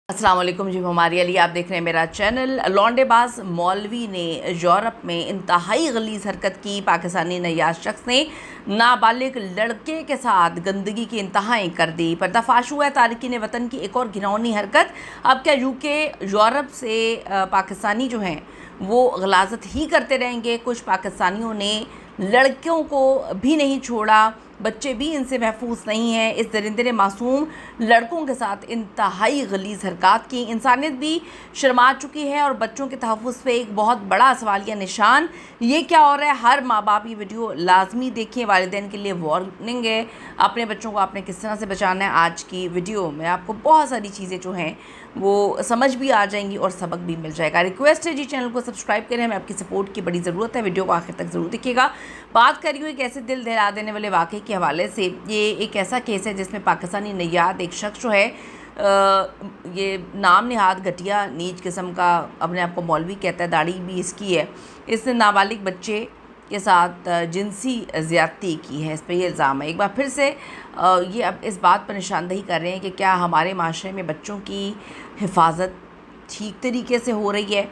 अस्सलाम वालेकुम जी, हमारी अली आप देख रहे हैं मेरा चैनल। लौंडेबाज मौलवी ने यूरोप में इंतहाई गलीज़ हरकत की। पाकिस्तानी नयाज शख्स ने नाबालिग लड़के के साथ गंदगी की इंतहाएँ कर दी। पर्दाफाश हुआ है तारकीन वतन की एक और घिनौनी हरकत। अब क्या यूके यूरोप से पाकिस्तानी जो हैं वो गलाजत ही करते रहेंगे? कुछ पाकिस्तानियों ने लड़कियों को भी नहीं छोड़ा, बच्चे भी इनसे महफूज नहीं हैं। इस दरिंदे ने मासूम लड़कों के साथ इंतहाई गलीज़ हरकत की। इंसानियत भी शर्मा चुकी है और बच्चों के तहफ़्फ़ुज़ पे एक बहुत बड़ा सवालिया निशान। ये क्या हो रहा है? हर माँ बाप ये वीडियो लाजमी देखें। वालिदैन के लिए वार्निंग है, अपने बच्चों को आपने किस तरह से बचाना है। आज की वीडियो में आपको बहुत सारी चीज़ें जो हैं वो समझ भी आ जाएंगी और सबक भी मिल जाएगा। रिक्वेस्ट है जी, चैनल को सब्सक्राइब करें, हमें आपकी सपोर्ट की बड़ी ज़रूरत है। वीडियो को आखिर तक ज़रूर देखिएगा। बात करी हुई एक ऐसे दिल दहला देने वाले वाक़े के हवाले से। ये एक ऐसा केस है जिसमें पाकिस्तानी नैयाद एक शख्स जो है ये नाम निहाद घटिया नीच किस्म का अपने आप को मौलवी कहता है, दाढ़ी भी इसकी है। इसने नाबालिग बच्चे के साथ जिनसी ज़्यादती की है, इस पर यह इल्ज़ाम है। एक बार फिर से ये अब इस बात पर निशानदही कर रहे हैं कि क्या हमारे माशरे में बच्चों की हिफाजत ठीक तरीके से हो रही है।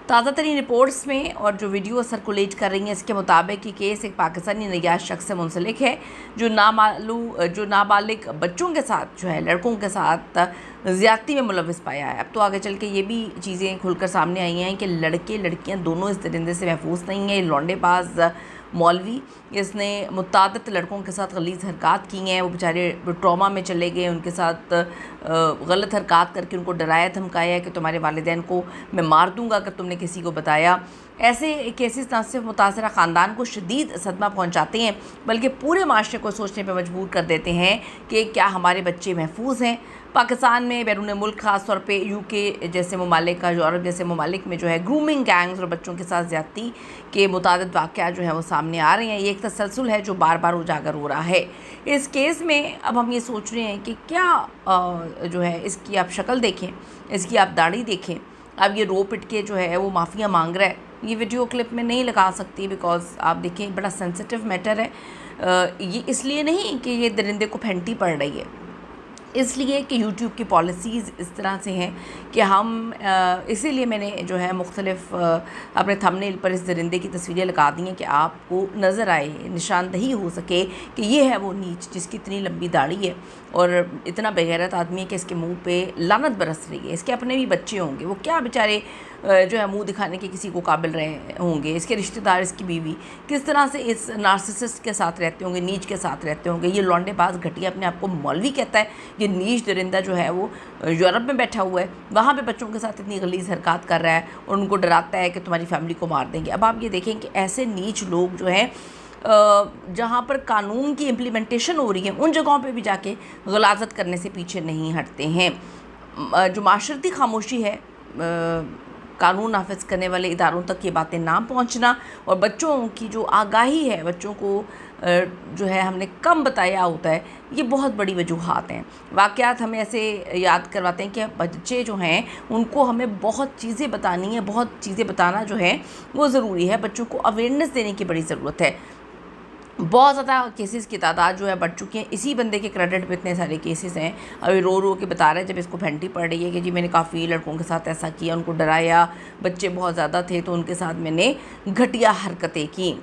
ताज़ा तरीन रिपोर्ट्स में और जो वीडियो सर्कुलेट कर रही हैं इसके मुताबिक ये केस एक पाकिस्तानी नयाज शख्स से मुंसलिक है जो नाबालिग बच्चों के साथ जो है लड़कों के साथ ज़्यादती में मुलविस पाया है। अब तो आगे चल के ये भी चीज़ें खुलकर सामने आई हैं कि लड़के लड़कियां दोनों इस दरिंदे से महफूज नहीं हैं। लौंडेबाज मौलवी इसने मुतादिद लड़कों के साथ गलीज़ हरकत की हैं। वो बेचारे ट्रॉमा में चले गए, उनके साथ गलत हरकत करके उनको डराया धमकाया कि तुम्हारे वालिदैन को मैं मार दूंगा अगर तुमने किसी को बताया। ऐसे केसेस न सिर्फ मुतासरा ख़ानदान को शदीद सदमा पहुँचाते हैं बल्कि पूरे माशरे को सोचने पर मजबूर कर देते हैं कि क्या हमारे बच्चे महफूज हैं। पाकिस्तान में बैरून मुल्क ख़ास तौर पे यूके जैसे ममालिक का, यूरोप जैसे ममालिक में जो है ग्रूमिंग गैंग्स और बच्चों के साथ ज़्यादती के मुतादिद वाक़या जो है वो सामने आ रहे हैं। ये एक तसलसल है जो बार बार उजागर हो रहा है। इस केस में अब हम ये सोच रहे हैं कि क्या जो है इसकी आप शक्ल देखें, इसकी आप दाढ़ी देखें। अब ये रो पिट के जो है वो माफ़िया मांग रहा है। ये वीडियो क्लिप में नहीं लगा सकती बिकॉज़ आप देखें बड़ा सेंसिटिव मैटर है। ये इसलिए नहीं कि ये दरिंदे को फेंटी पड़ रही है, इसलिए कि यूट्यूब की पॉलिसीज़ इस तरह से हैं कि हम इसीलिए मैंने जो है मुख्तलिफ अपने थंबनेल पर इस दरिंदे की तस्वीरें लगा दी हैं कि आपको नज़र आए, निशानदही हो सके कि ये है वो नीच जिसकी इतनी लंबी दाढ़ी है और इतना बेगैरत आदमी है कि इसके मुंह पे लानत बरस रही है। इसके अपने भी बच्चे होंगे, वो क्या बेचारे जो है मुंह दिखाने के किसी को काबिल रहे होंगे। इसके रिश्तेदार, इसकी बीवी किस तरह से इस नार्सिसिस्ट के साथ रहते होंगे, नीच के साथ रहते होंगे। ये लौंडेबाज घटिया अपने आप को मौलवी कहता है। ये नीच दरिंदा जो है वो यूरोप में बैठा हुआ है, वहाँ पे बच्चों के साथ इतनी गलीज़ हरकत कर रहा है और उनको डराता है कि तुम्हारी फैमिली को मार देंगे। अब आप ये देखें कि ऐसे नीच लोग जो हैं जहाँ पर कानून की इम्प्लीमेंटेशन हो रही है उन जगहों पे भी जाके गलाजत करने से पीछे नहीं हटते हैं। जो माशरती खामोशी है, कानून नाफिज करने वाले इदारों तक ये बातें ना पहुंचना और बच्चों की जो आगाही है, बच्चों को जो है हमने कम बताया होता है, ये बहुत बड़ी वजूहात हैं। वाक़यात हमें ऐसे याद करवाते हैं कि बच्चे जो हैं उनको हमें बहुत चीज़ें बतानी है, बहुत चीज़ें बताना जो है वो ज़रूरी है। बच्चों को अवेयरनेस देने की बड़ी ज़रूरत है। बहुत ज़्यादा केसेस की तादाद जो है बढ़ चुकी है। इसी बंदे के क्रेडिट पे इतने सारे केसेस हैं। अभी रो रो के बता रहे हैं जब इसको फेंटी पड़ रही है कि जी मैंने काफ़ी लड़कों के साथ ऐसा किया, उनको डराया, बच्चे बहुत ज़्यादा थे तो उनके साथ मैंने घटिया हरकतें की।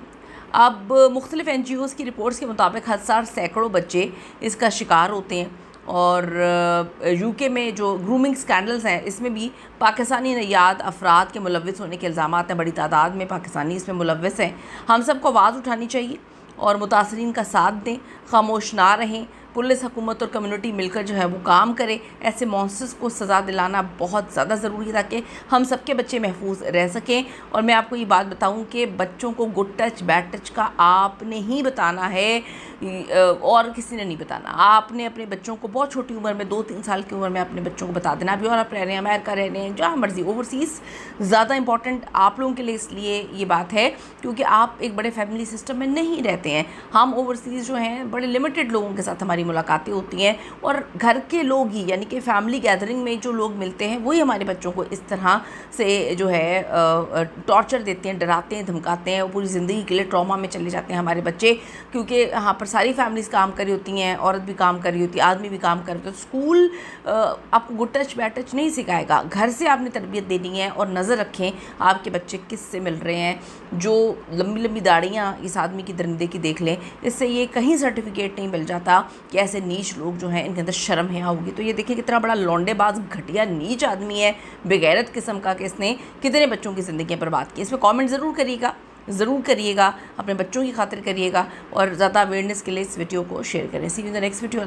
अब मुख्तलिफ़ NGOs की रिपोर्ट्स के मुताबिक हर साल सैकड़ों बच्चे इसका शिकार होते हैं और यूके में जो ग्रूमिंग स्कैंडल्स हैं इसमें भी पाकिस्तानी नयाद अफराद के मुलविस होने के इल्ज़ाम हैं। बड़ी तादाद में पाकिस्तानी इसमें मुलविस हैं। हम सबको आवाज़ उठानी चाहिए और मुतासरीन का साथ दें, खामोश ना रहें। पुलिस, हुकूमत और कम्युनिटी मिलकर जो है वो काम करे। ऐसे मॉन्स्टर्स को सज़ा दिलाना बहुत ज़्यादा ज़रूरी है ताकि हम सबके बच्चे महफूज रह सकें। और मैं आपको ये बात बताऊं कि बच्चों को गुड टच बैड टच का आपने ही बताना है और किसी ने नहीं बताना। आपने अपने बच्चों को बहुत छोटी उम्र में 2-3 साल की उम्र में अपने बच्चों को बता देना। अभी यूरोप रह रहे हैं, अमेरिका रह रहे हैं, जहाँ मर्जी, ओवरसीज़ ज़्यादा इंपॉर्टेंट आप लोगों के लिए इसलिए ये बात है क्योंकि आप एक बड़े फैमिली सिस्टम में नहीं रहते हैं। हम ओवरसीज़ जो हैं बड़े लिमिटेड लोगों के साथ हमारी हमारी मुलाकातें होती हैं और घर के लोग ही, यानी कि फैमिली गैदरिंग में जो लोग मिलते हैं वही हमारे बच्चों को इस तरह से जो है टॉर्चर देते हैं, डराते हैं, धमकाते हैं और पूरी ज़िंदगी के लिए ट्रॉमा में चले जाते हैं हमारे बच्चे, क्योंकि यहाँ पर सारी फैमिलीज़ काम कर रही होती हैं, औरत भी काम कर रही होती है, आदमी भी काम कर रहे होते हैं। तो स्कूल आपको गुड टच बैड टच नहीं सिखाएगा, घर से आपने तरबियत देनी है। और नज़र रखें आपके बच्चे किस से मिल रहे हैं। जो लंबी लंबी दाढ़ियाँ इस आदमी की दरिंदे की देख लें, इससे ये कहीं सर्टिफिकेट नहीं मिल जाता कि ऐसे नीच लोग जो हैं इनके अंदर शर्म है होगी। तो ये देखिए कितना बड़ा लौंडेबाज घटिया नीच आदमी है, बेगैरत किस्म का, कि इसने कितने बच्चों की ज़िंदगी बर्बाद की। इस पर कॉमेंट ज़रूर करिएगा, अपने बच्चों की खातिर करिएगा और ज़्यादा अवेयरनेस के लिए इस वीडियो को शेयर करें। See you in the next video.